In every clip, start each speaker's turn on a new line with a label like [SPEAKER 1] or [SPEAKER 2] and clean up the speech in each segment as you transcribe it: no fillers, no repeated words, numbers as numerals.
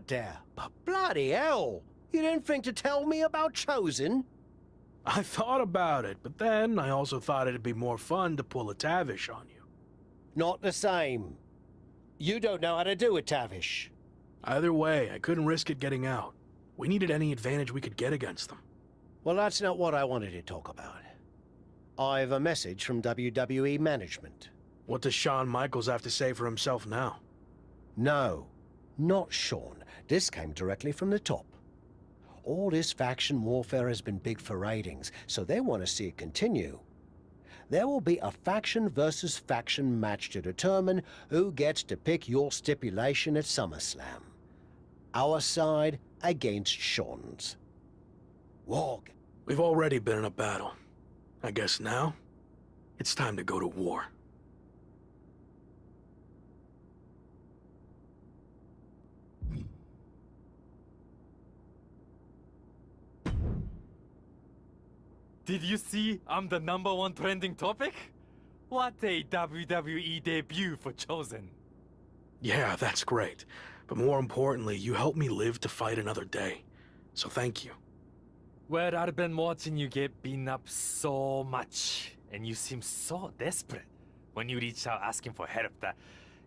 [SPEAKER 1] out there, but bloody hell! You didn't think to tell me about Chosen?
[SPEAKER 2] I thought about it, but then I also thought it'd be more fun to pull a Tavish on you.
[SPEAKER 1] Not the same. You don't know how to do it, Tavish.
[SPEAKER 2] Either way, I couldn't risk it getting out. We needed any advantage we could get against them.
[SPEAKER 1] Well, that's not what I wanted to talk about. I have a message from WWE management.
[SPEAKER 2] What does Shawn Michaels have to say for himself now?
[SPEAKER 1] No, not Shawn. This came directly from the top. All this faction warfare has been big for ratings, so they want to see it continue. There will be a faction versus faction match to determine who gets to pick your stipulation at SummerSlam. Our side against Shawn's. Wog.
[SPEAKER 2] We've already been in a battle. I guess now, it's time to go to war.
[SPEAKER 3] Did you see I'm the #1 trending topic? What a WWE debut for Chosen.
[SPEAKER 2] Yeah, that's great. But more importantly, you helped me live to fight another day. So thank you.
[SPEAKER 3] Well, I've been watching you get beaten up so much, and you seem so desperate when you reached out asking for help that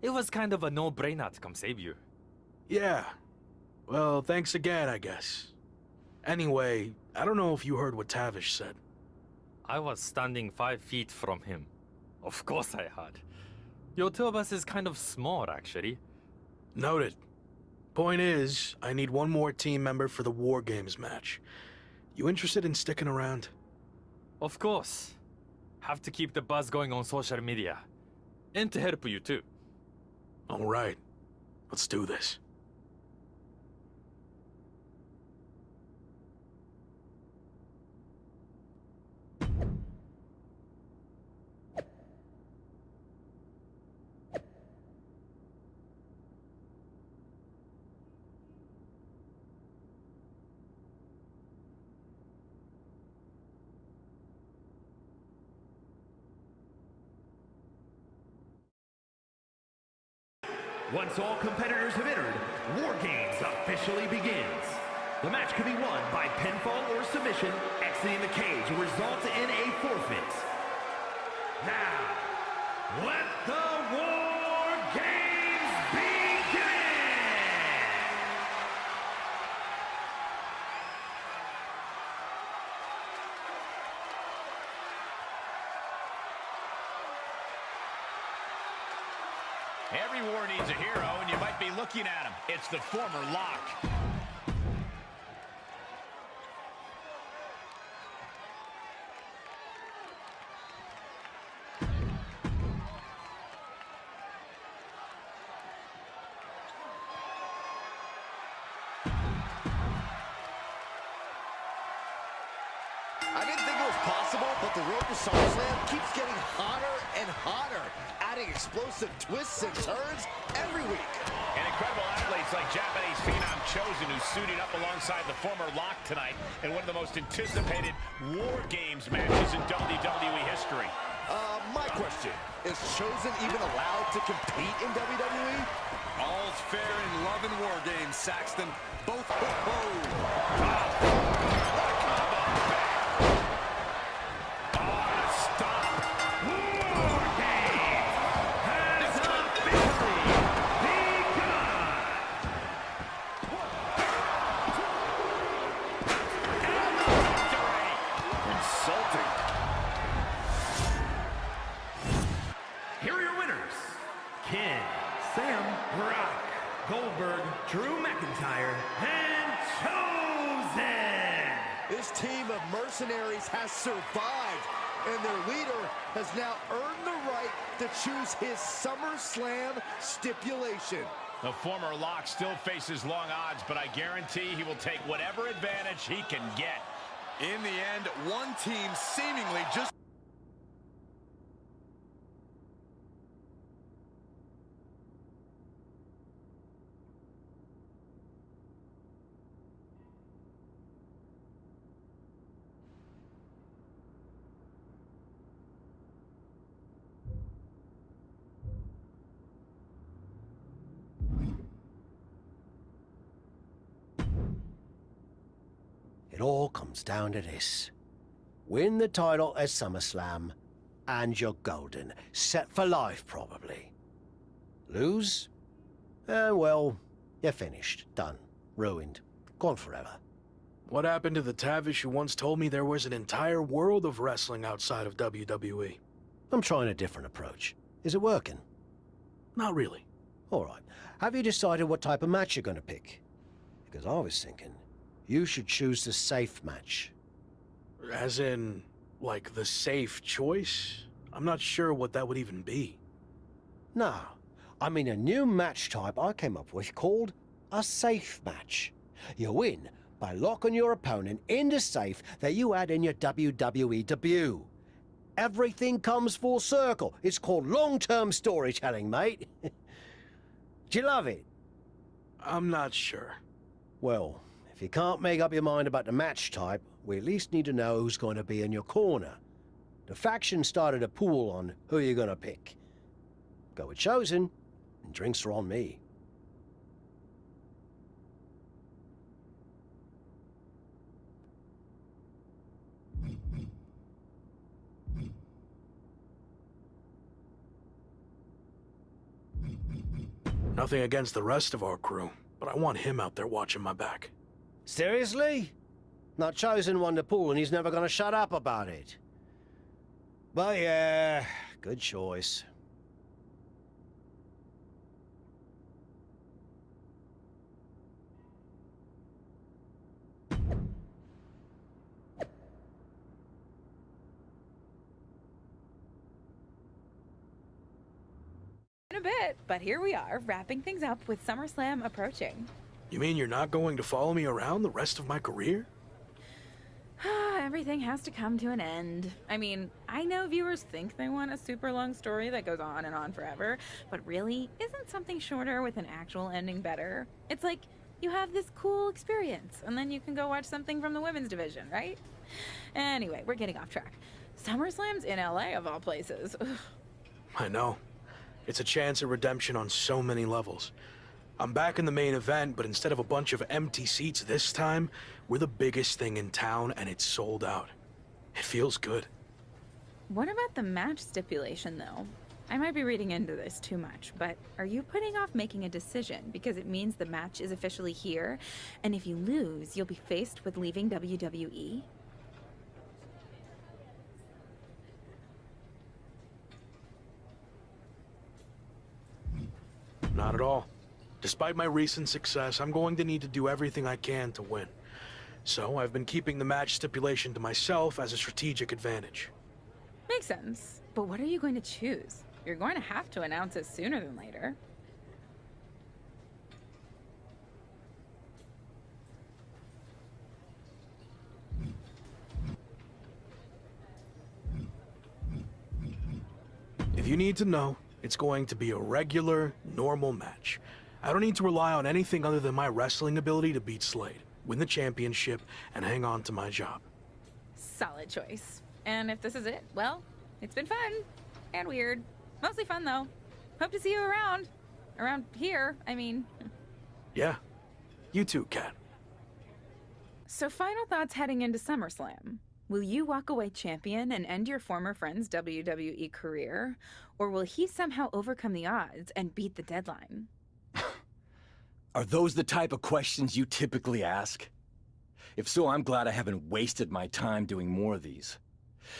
[SPEAKER 3] it was kind of a no-brainer to come save you.
[SPEAKER 2] Yeah. Well, thanks again, I guess. Anyway, I don't know if you heard what Tavish said.
[SPEAKER 3] I was standing 5 feet from him. Of course I had. Your two of us is kind of small, actually.
[SPEAKER 2] Noted. Point is, I need one more team member for the War Games match. You interested in sticking around?
[SPEAKER 3] Of course. Have to keep the buzz going on social media. And to help you too.
[SPEAKER 2] All right. Let's do this.
[SPEAKER 4] Once all competitors have entered, War Games officially begins. The match can be won by pinfall or submission. Exiting the cage will result in a forfeit. Now, let the War Games begin!
[SPEAKER 5] Every war needs a hero, and you might be looking at him. It's the former Lock.
[SPEAKER 6] I didn't think it was possible, but the road to SummerSlam keeps getting hotter and hotter, adding explosive twists and turns every week.
[SPEAKER 5] And incredible athletes like Japanese phenom Chosen, who's suiting up alongside the former Lock tonight in one of the most anticipated War Games matches in WWE history.
[SPEAKER 6] My question, is Chosen even allowed to compete in WWE?
[SPEAKER 7] All's fair in love and War Games, Saxton. Both.
[SPEAKER 4] Drew McIntyre, and Chosen!
[SPEAKER 6] This team of mercenaries has survived, and their leader has now earned the right to choose his SummerSlam stipulation.
[SPEAKER 5] The former Lock still faces long odds, but I guarantee he will take whatever advantage he can get.
[SPEAKER 7] In the end, one team seemingly just...
[SPEAKER 1] It all comes down to this. Win the title at SummerSlam, and you're golden. Set for life, probably. Lose? Well, you're finished. Done. Ruined. Gone forever.
[SPEAKER 2] What happened to the Tavish who once told me there was an entire world of wrestling outside of WWE?
[SPEAKER 1] I'm trying a different approach. Is it working?
[SPEAKER 2] Not really.
[SPEAKER 1] All right. Have you decided what type of match you're going to pick? Because I was thinking, you should choose the safe match.
[SPEAKER 2] As in, like, the safe choice? I'm not sure what that would even be.
[SPEAKER 1] No, I mean a new match type I came up with called a safe match. You win by locking your opponent in the safe that you had in your WWE debut. Everything comes full circle. It's called long-term storytelling, mate. Do you love it?
[SPEAKER 2] I'm not sure.
[SPEAKER 1] Well, if you can't make up your mind about the match type, we at least need to know who's going to be in your corner. The faction started a pool on who you're going to pick. Go with Chosen, and drinks are on me.
[SPEAKER 2] Nothing against the rest of our crew, but I want him out there watching my back.
[SPEAKER 1] Seriously? Not Chosen won the pool and he's never gonna shut up about it. But yeah, good choice.
[SPEAKER 8] In a bit, but here we are, wrapping things up with SummerSlam approaching.
[SPEAKER 2] You mean you're not going to follow me around the rest of my career?
[SPEAKER 8] Everything has to come to an end. I mean, I know viewers think they want a super long story that goes on and on forever, but really, isn't something shorter with an actual ending better? It's like, you have this cool experience, and then you can go watch something from the women's division, right? Anyway, we're getting off track. SummerSlam's in LA, of all places. Ugh.
[SPEAKER 2] I know. It's a chance at redemption on so many levels. I'm back in the main event, but instead of a bunch of empty seats this time, we're the biggest thing in town and it's sold out. It feels good.
[SPEAKER 8] What about the match stipulation, though? I might be reading into this too much, but are you putting off making a decision because it means the match is officially here, and if you lose, you'll be faced with leaving WWE?
[SPEAKER 2] Not at all. Despite my recent success, I'm going to need to do everything I can to win. So I've been keeping the match stipulation to myself as a strategic advantage.
[SPEAKER 8] Makes sense. But what are you going to choose? You're going to have to announce it sooner than later.
[SPEAKER 2] If you need to know, it's going to be a regular, normal match. I don't need to rely on anything other than my wrestling ability to beat Slade, win the championship, and hang on to my job.
[SPEAKER 8] Solid choice. And if this is it, well, it's been fun. And weird. Mostly fun, though. Hope to see you around. Around here, I mean.
[SPEAKER 2] Yeah. You too, Kat.
[SPEAKER 8] So final thoughts heading into SummerSlam. Will you walk away champion and end your former friend's WWE career? Or will he somehow overcome the odds and beat the deadline?
[SPEAKER 9] Are those the type of questions you typically ask? If so, I'm glad I haven't wasted my time doing more of these.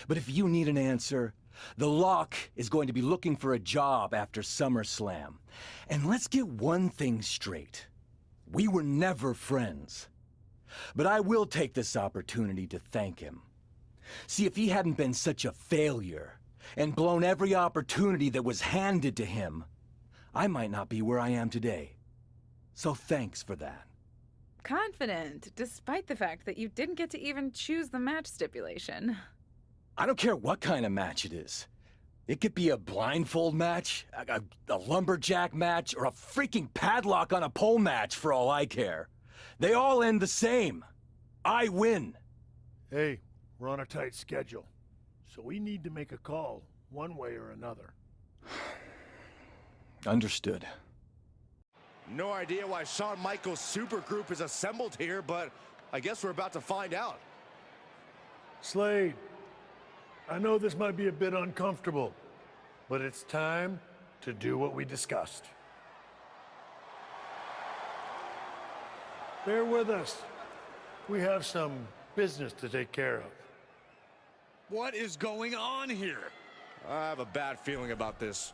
[SPEAKER 9] But if you need an answer, the Lock is going to be looking for a job after SummerSlam. And let's get one thing straight. We were never friends. But I will take this opportunity to thank him. See, if he hadn't been such a failure and blown every opportunity that was handed to him, I might not be where I am today. So thanks for that.
[SPEAKER 8] Confident, despite the fact that you didn't get to even choose the match stipulation.
[SPEAKER 9] I don't care what kind of match it is. It could be a blindfold match, a lumberjack match, or a freaking padlock on a pole match for all I care. They all end the same. I win.
[SPEAKER 10] Hey, we're on a tight schedule, so we need to make a call, one way or another.
[SPEAKER 9] Understood.
[SPEAKER 6] No idea why Shawn Michaels' supergroup is assembled here, but I guess we're about to find out.
[SPEAKER 10] Slade, I know this might be a bit uncomfortable, but it's time to do what we discussed. Bear with us. We have some business to take care of.
[SPEAKER 7] What is going on here?
[SPEAKER 6] I have a bad feeling about this.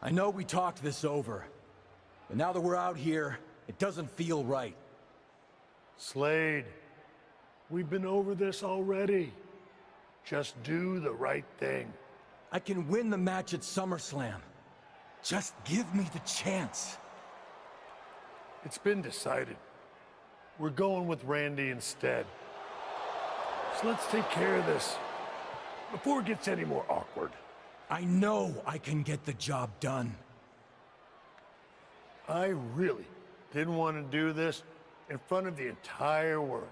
[SPEAKER 9] I know we talked this over, but now that we're out here, it doesn't feel right.
[SPEAKER 10] Slade, we've been over this already. Just do the right thing.
[SPEAKER 9] I can win the match at SummerSlam. Just give me the chance.
[SPEAKER 10] It's been decided. We're going with Randy instead. So let's take care of this before it gets any more awkward.
[SPEAKER 9] I know I can get the job done.
[SPEAKER 10] I really didn't want to do this in front of the entire world.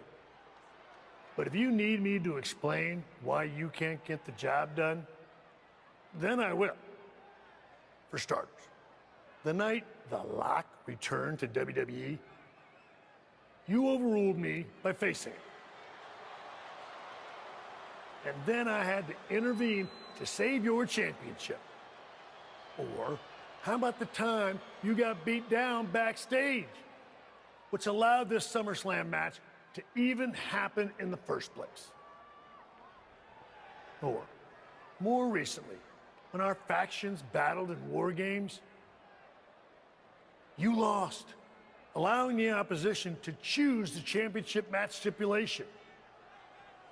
[SPEAKER 10] But if you need me to explain why you can't get the job done, then I will. For starters, the night The Lock returned to WWE, you overruled me by facing it. And then I had to intervene to save your championship. Or how about the time you got beat down backstage, which allowed this SummerSlam match to even happen in the first place? Or more recently, when our factions battled in war games, you lost, allowing the opposition to choose the championship match stipulation.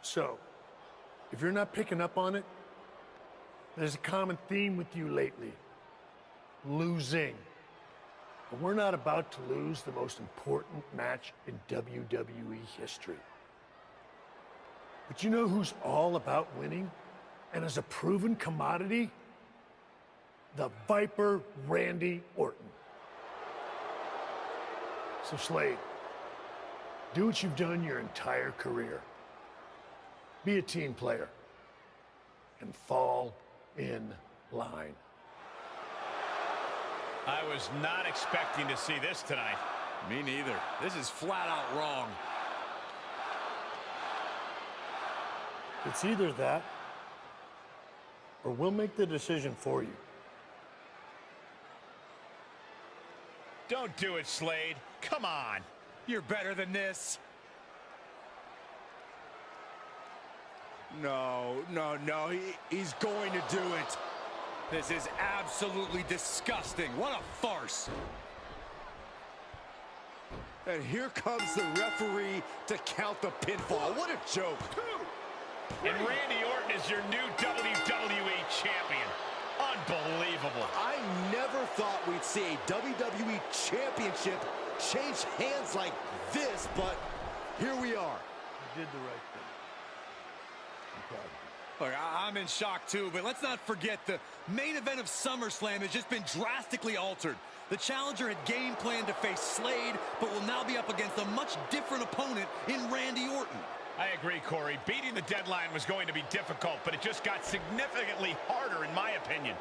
[SPEAKER 10] So, if you're not picking up on it, there's a common theme with you lately: losing. But we're not about to lose the most important match in WWE history. But you know who's all about winning and is a proven commodity? The Viper Randy Orton. So Slade, do what you've done your entire career. Be a team player and fall in line.
[SPEAKER 5] I was not expecting to see this tonight.
[SPEAKER 7] Me neither. This is flat out wrong.
[SPEAKER 10] It's either that, or we'll make the decision for you.
[SPEAKER 5] Don't do it, Slade. Come on.
[SPEAKER 7] You're better than this.
[SPEAKER 6] No, he's going to do it.
[SPEAKER 7] This is absolutely disgusting. What a farce.
[SPEAKER 6] And here comes the referee to count the pinfall. What a joke.
[SPEAKER 5] And Randy Orton is your new WWE champion. Unbelievable.
[SPEAKER 6] I never thought we'd see a WWE championship change hands like this, but here we are.
[SPEAKER 10] You did the right thing. I'm proud of you.
[SPEAKER 7] Look, I'm in shock too, but let's not forget the main event of SummerSlam has just been drastically altered. The challenger had game planned to face Slade, but will now be up against a much different opponent in Randy Orton.
[SPEAKER 5] I agree, Corey. Beating the deadline was going to be difficult, but it just got significantly harder, in my opinion.